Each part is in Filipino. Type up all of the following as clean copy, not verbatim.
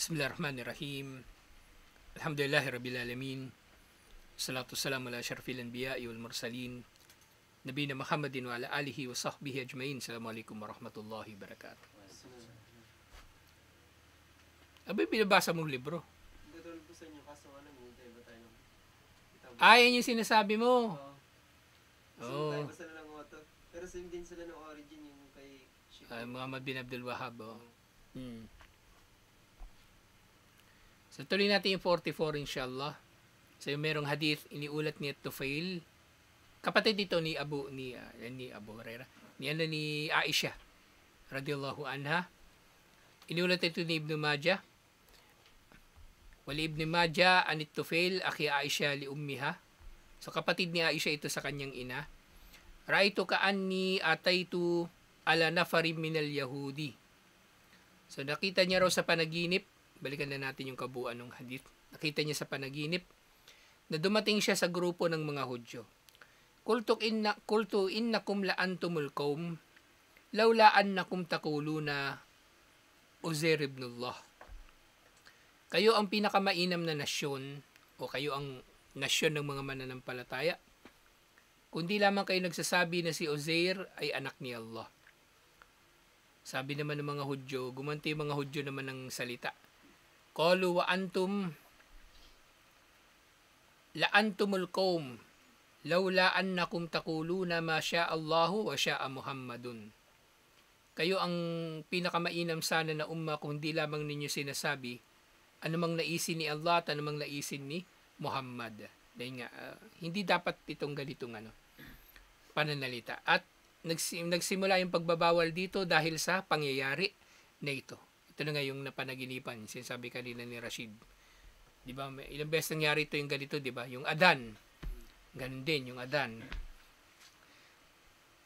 Bismillahirrahmanirrahim. Alhamdulillahi Rabbil Alamin. Salatu salamu ala syarfil anbiya'i wal mursalin. Nabiyina Muhammadin wa ala alihi wa sahbihi ajmain. Assalamualaikum warahmatullahi wabarakatuh. Abay, binabasa mong libro? Katulad po sa inyo, kaso hinihintay ba tayo ng kitab? Yan yung sinasabi mo. Oo. Tayo basta na lang author. Pero same din sila ng origin yung kay Sheikh Muhammad bin Abdul Wahhab. So tuloy natin yung 44 inshallah. So yung merong hadith iniulat ni Tufail, kapatid dito ni Abu Hurairah, ni Aisha radhiyallahu anha. Iniulat ito ni Ibn Majah. Wali Ibn Majah anit Tufail akhi Aisha li ummiha. So kapatid ni Aisha ito sa kanyang ina. Ra'aytu ka'anni ataitu ala nafarin minal Yahudi. So nakita niya raw sa panaginip, balikan na natin yung kabuuan ng hadith. Nakita niya sa panaginip na dumating siya sa grupo ng mga Hudyo. Qultu innakum la antumul qaum laula annakum taquluna Uzair ibn Allah. Kayo ang pinakamainam na nasyon, o kayo ang nasyon ng mga mananampalataya, kundi lamang kayo nagsasabi na si Uzair ay anak ni Allah. Sabi naman ng mga Hudyo, gumanti yung mga Hudyo naman ng salita. Qalu wa antum la antumul qaum laula annakum taquluna ma syaa Allahu wa syaa Muhammadun. Kayo ang pinakamainam sana na umma kung hindi lamang ninyo sinasabi anumang naisin ni Allah at anumang naisin ni Muhammad. Dahil nga hindi dapat itong ganitong pananalita. At nagsimula yung pagbabawal dito dahil sa pangyayari na ito. Ito na nga yung napanaginipan, sinasabi kanina ni Rashid. Di ba? Ilang beses nangyari ito yung ganito, di ba? Yung Adan. Ganun din, yung Adan.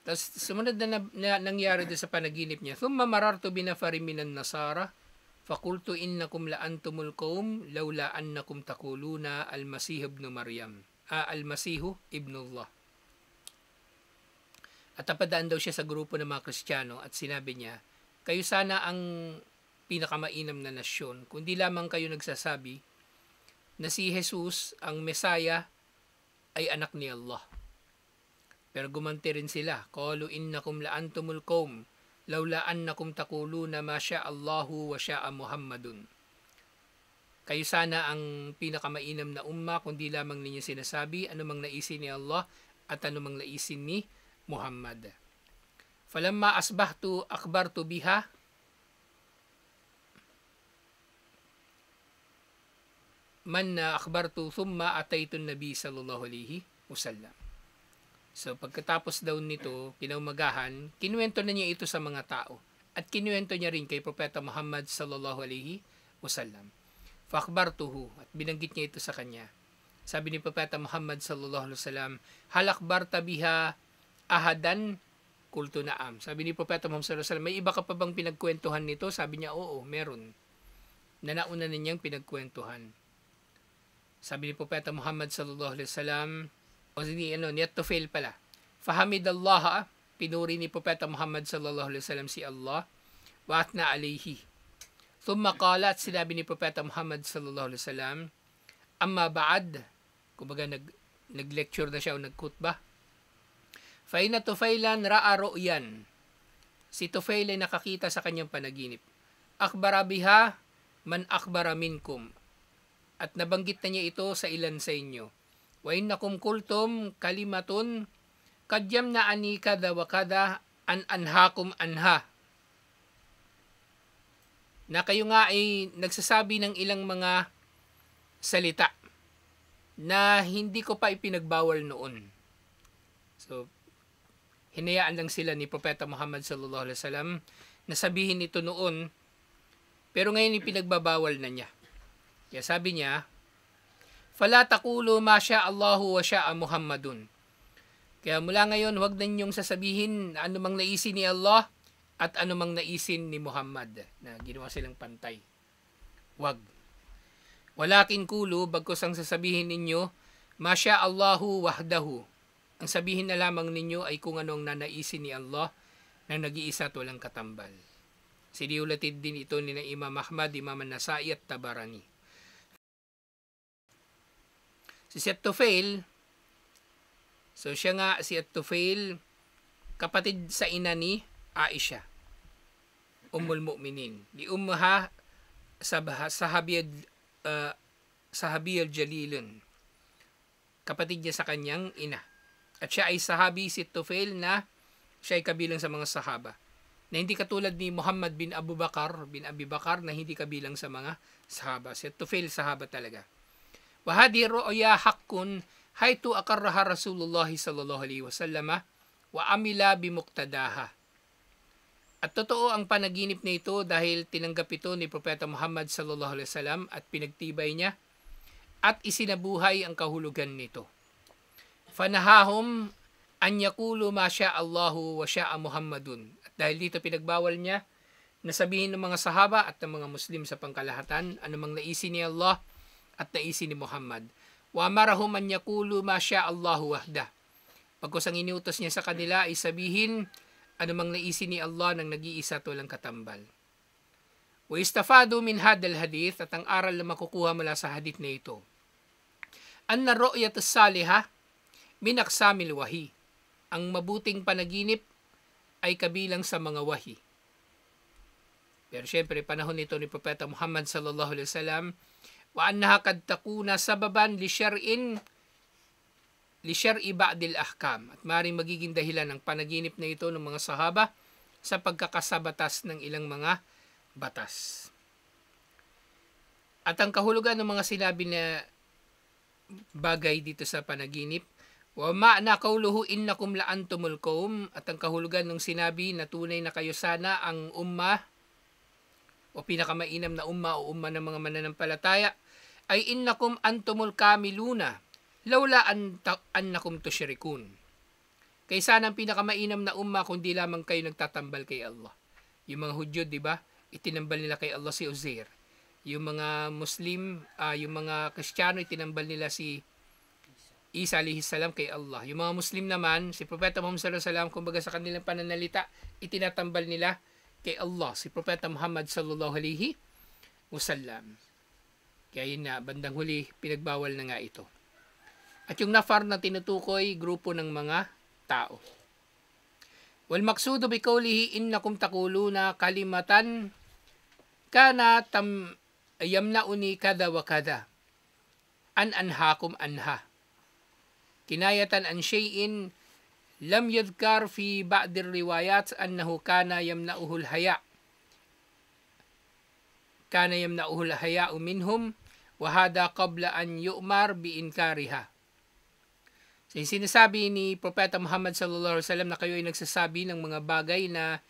Tapos sumunod na nangyari doon sa panaginip niya. Thumma marartu binafari minan nasara fakultu innakum la antumul qaum laula annakum taquluna al-Masih ibn Maryam. Al-Masihu ibn Allah. At tapadaan daw siya sa grupo ng mga Kristiyano at sinabi niya, kayo sana ang pinakamainam na nasyon, kundi lamang kayo nagsasabi na si Jesus, ang Mesaya, ay anak ni Allah. Pero gumanti rin sila, qalu innakum la antumul qaum laula annakum taquluna ma syaa Allahu wa syaa Muhammadun. Kayo sana ang pinakamainam na umma, kundi lamang ninyo sinasabi anumang naisin ni Allah at anumang naisin ni Muhammad. Falamma asbahtu akhbartu biha man akhbartu thumma ataitu nabi sallallahu alaihi wasallam. So pagkatapos daw nito, kinaumagahan, kinuwento na niya ito sa mga tao. At kinuwento niya rin kay Propeta Muhammad sallallahu alaihi wasallam. Fa akhbartuhu, at binanggit niya ito sa kanya. Sabi ni Propeta Muhammad sallallahu alaihi wasallam, hal akhbarta biha ahadan? Qultu na'am. Sabi ni Propeta Muhammad sallallahu alaihi wasallam, may iba ka pa bang pinagkwentuhan nito? Sabi niya, oo, meron. Na nauna na niyang pinagkwentuhan. Sabi ni Propeta Muhammad sallallahu alaihi wasallam, niyat to fail pala. Fahamidallah, pinuri ni Propeta Muhammad sallallahu alaihi wasallam si Allah, wa atna alayhi. Thumma qala, at sinabi ni Propeta Muhammad sallallahu alaihi wasallam, amma ba'ad, kumbaga nag-lecture na siya o nagkutba. Fa inna Tufailan ra'a ru'yan. Si Tufail ay nakakita sa kanyang panaginip. Akhbara biha man akhbara minkum. At nabanggit na niya ito sa ilan sa inyo. Wa innakum qultum kalimatun qad yamna'ani kada wa kada an anhakum anha. Na kayo nga ay nagsasabi ng ilang mga salita na hindi ko pa ipinagbawal noon. So, hinayaan lang sila ni Propeta Muhammad sallallahu alaihi wasallam na sabihin ito noon, pero ngayon ipinagbabawal na niya. Kaya sabi niya, fala taqulu ma syaa Allahu wa syaa Muhammadun. Kaya mula ngayon, huwag na ninyong sasabihin anumang naisin ni Allah at anumang naisin ni Muhammad, na ginawa silang pantay. Huwag. Walakin kulu, bagkus ang sasabihin ninyo, ma syaa Allahu wahdahu. Ang sabihin na lamang ninyo ay kung anong nanaisin ni Allah na nag-iisa at walang katambal. Siniulatid din ito ni Imam Ahmad, Imam An-Nasai at Tabarani. Si At-Tufail, so siya nga si At-Tufail, kapatid sa ina ni Aisha, Ummul Mu'minin. Di ummaha sahabiyal jalilun. Kapatid niya sa kanyang ina. At siya ay sahabi, si Tufail, na siya ay kabilang sa mga sahaba. Na hindi katulad ni Muhammad bin Abi Bakar na hindi kabilang sa mga sahaba. Si Tufail sahaba talaga. Wahadi ru'ya haqqun haytu aqarraha Rasulullah sallallahu alaihi wasallam wa amila bimuqtadaha. At totoo ang panaginip na ito dahil tinanggap ito ni Propeta Muhammad sallallahu alaihi wasallam at pinagtibay niya at isinabuhay ang kahulugan nito. Fanahahum an yaqulu ma syaa Allahu wa syaa Muhammadun. At dahil dito pinagbawal niya na sabihin ng mga sahaba at ng mga Muslim sa pangkalahatan anumang naisin ni Allah at naisin ni Muhammad. Wa amarahum an yaqulu ma syaa Allahu wahda. Pagkus ang iniutos niya sa kanila ay sabihin anumang naisin ni Allah ng nag-iisa at walang katambal. Wa istafadu min hadal hadith, at ang aral na makukuha mula sa hadith na ito. Anna ru'yatus salihah min aqsamil wahi. Ang mabuting panaginip ay kabilang sa mga wahi. Pero syempre panahon nito ni Propeta Muhammad sallallahu alaihi wasallam, wa annaha kad takuna sababan li syar'i ba'dil ahkam, at maaaring magiging dahilan ng panaginip na ito ng mga sahaba sa pagkakasabatas ng ilang mga batas. At ang kahulugan ng mga sinabi na bagay dito sa panaginip, wa ma'na qawluhu innakum la antumul qaum, at ang kahulugan ng sinabi na tunay na kayo sana ang ummah o pinakamainam na ummah o ummah ng mga mananampalataya, ay innakum antumul kamiluna lawla annakum tusyrikun. Kaysa ng pinakamainam na ummah kundi lamang kayo nagtatambal kay Allah. Yung mga Hudyo, di ba? Itinambal nila kay Allah si Uzair. Yung mga Muslim, yung mga Kristiyano, itinambal nila si Isa alayhi salam kay Allah. Yung mga Muslim naman, si Propeta Muhammad sallallahu alaihi wasallam, kumbaga sa kanilang pananalita, itinatambal nila kay Allah, si Propeta Muhammad sallallahu alaihi wasallam. Kaya yun na, bandang huli, pinagbawal na nga ito. At yung nafar na tinutukoy, grupo ng mga tao. Wal maksudo bi qawlihi innakum taquluna kalimatan kana yamnauni kada wa kada an anhakum anha. Kinayatan an shay'in lam yudhkar fi ba'd ar-riwayat annahu kana yamna'uhu al-haya. Kana yamna'uhu al-haya'u minhum wa hada qabla an yu'mar bi inkariha. So, sinasabi ni Propeta Muhammad sallallahu alaihi wasallam na kayo ay nagsasabi ng mga bagay na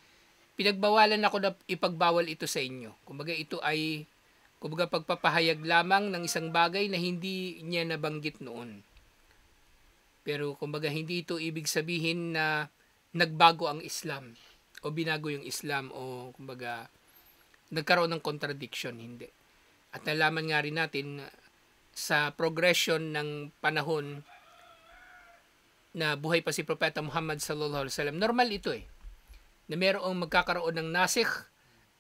pinagbawalan ako na ipagbawal ito sa inyo. Kumbaga ito ay pagpapahayag lamang ng isang bagay na hindi niya nabanggit noon. Pero kumbaga hindi ito ibig sabihin na nagbago ang Islam o binago yung Islam o kumbaga nagkaroon ng contradiction, hindi. At nalaman nga rin natin sa progression ng panahon na buhay pa si Propeta Muhammad sallallahu alaihi wasallam, normal ito na merong magkakaroon ng nasikh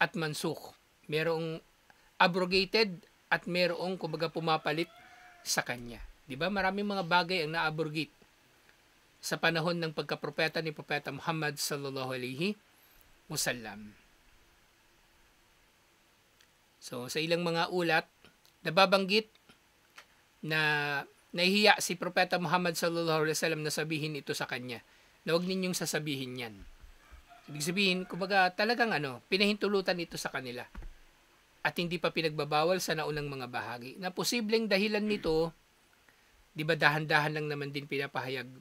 at mansukh. Merong abrogated at merong kumbaga pumapalit sa kanya. 'Di ba? Maraming mga bagay ang na-abrogate sa panahon ng pagkapropeta ni Propeta Muhammad sallallahu alaihi wasallam. So sa ilang mga ulat nababanggit na nahihiya si Propeta Muhammad sallallahu alaihi wasallam na sabihin ito sa kanya. Na huwag ninyong sasabihin 'yan. Ibig sabihin, kumbaga talagang pinahintulutan ito sa kanila. At hindi pa pinagbabawal sa naunang mga bahagi. Na posibleng dahilan nito, 'di ba dahan-dahan lang naman din pinapahayag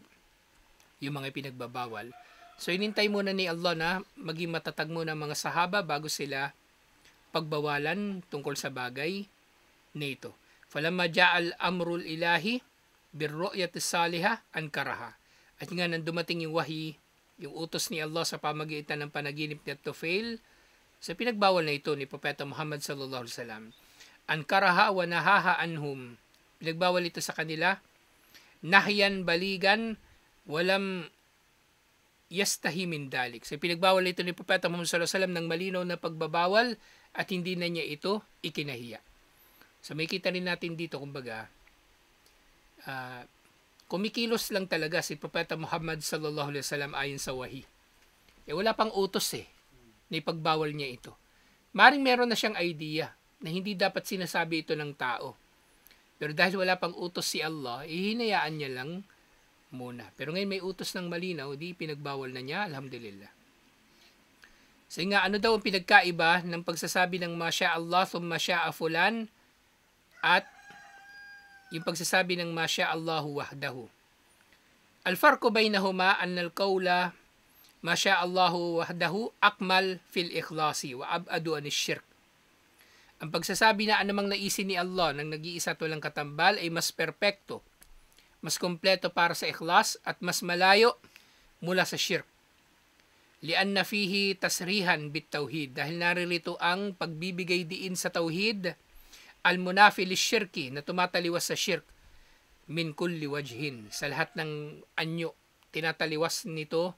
yung mga pinagbabawal. So inintay muna ni Allah na maging matatag muna mga sahaba bago sila pagbawalan tungkol sa bagay na ito. Falamma ja'al amrul ilahi birru'yati salihah ankaraha. At nga nang dumating yung wahi, yung utos ni Allah sa pamagitan ng panaginip ni At-Tufail, sa pinagbawal na ito ni Propeta Muhammad sallallahu alaihi wasallam, ankaraha wa nahaha anhum. Pinagbawal ito sa kanila, nahyan baligan, walam yastahi min dalik. So pinagbawal ito ni Propeta Muhammad sallallahu alaihi wasallam ng malinaw na pagbabawal at hindi na niya ito ikinahiya. So may kita rin natin dito, kumbaga, kumikilos lang talaga si Propeta Muhammad sallallahu alaihi wasallam ayon sa wahi. Wala pang utos na ipagbawal niya ito. Maring meron na siyang idea na hindi dapat sinasabi ito ng tao. Pero dahil wala pang utos si Allah, hinayaan niya lang muna. Pero ngayon may utos ng malinaw, di pinagbawal na niya, alhamdulillah. So nga, ano daw ang pinagkaiba ng pagsasabi ng masya Allah thumma sya'a fulan at yung pagsasabi ng masya Allahu wahdahu? Al-farqu bainahuma anna al-qawla masya Allahu wahdahu akmal fil ikhlasi wa ab'adu anis shirk. Ang pagsasabi na anumang naisin ni Allah ng nag-iisa at walang katambal ay mas perpekto, mas kompleto para sa ikhlas at mas malayo mula sa shirk. Lianna fihi tasrihan bit tauhid, dahil naririto ang pagbibigay diin sa tauhid al-munafi lisyirki, na tumataliwas sa shirk, min kulli wajhin, sa lahat ng anyo tinataliwas nito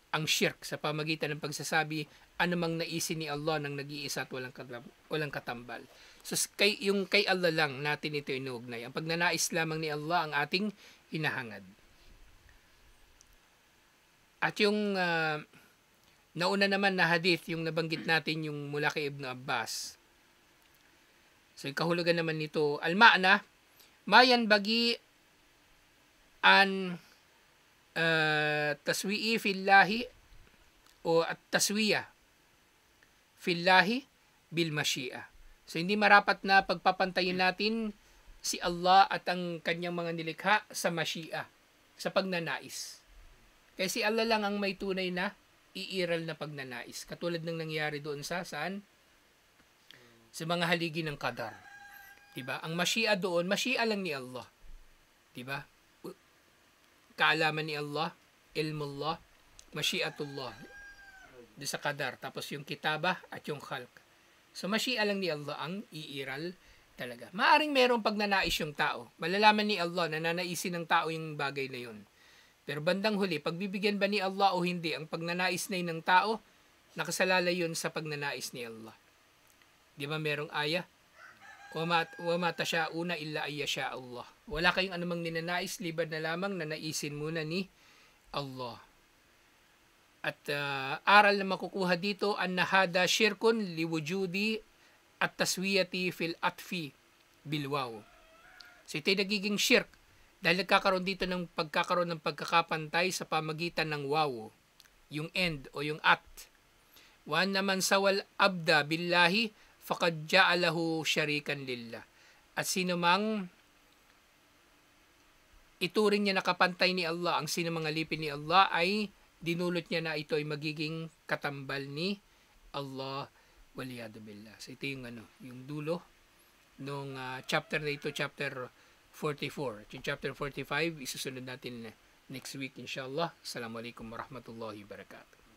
ang shirk sa pamagitan ng pagsasabi anumang naisin ni Allah ng nag-iisa at walang katambal. So yung kay Allah lang natin ito inuugnay. Ang pagnanais lamang ni Allah ang ating hinahangad. At yung nauna naman na hadith, yung nabanggit natin, yung mula kay Ibn Abbas. So yung kahulugan naman nito, al-ma'na, mayan bagi an taswi'i fillahi o at taswiya fillahi bil mashi'a. So hindi marapat na pagpapantayin natin si Allah at ang kanyang mga nilikha sa mashi'a, sa pagnanais. Kaya si Allah lang ang may tunay na iiral na pagnanais. Katulad ng nangyari doon sa saan? Sa mga haligi ng qadar. Diba? Ang mashi'a doon, mashi'a lang ni Allah. Diba? Kaalaman ni Allah, ilmullah, mashi'atullah doon sa qadar. Tapos yung kitabah at yung khalq. So mashi'a lang ni Allah ang iiral talaga. Maaring merong pagnanais yung tao. Malalaman ni Allah na nanaisin ng tao yung bagay na yun. Pero bandang huli, pagbibigyan ba ni Allah o hindi ang pagnanais na yun ng tao, nakasalalay yun sa pagnanais ni Allah. Di ba merong ayah? Wa ma tasyauna illa ayyasha Allah. Wala kayong anumang ninanais, libad na lamang na naisin muna ni Allah. At aral na makukuha dito, an nahada shirkun liwujudi at taswiyati fil atfi bilwaw. So ito'y nagiging shirk dahil nagkakaroon dito ng pagkakaroon ng pagkakapantay sa pamagitan ng waw, yung end o yung at. Wa naman sawal abda billahi faqad ja'alahu syarikan lillah. At sino mang ituring niya nakapantay ni Allah, ang sino mga alipin ni Allah, ay dinulot niya na ito ay magiging katambal ni Allah, waliyadu billah. So ito yung yung dulo nung chapter na ito, chapter 44. Yung chapter 45 isusunod natin next week inshallah. Assalamualaikum warahmatullahi wabarakatuh.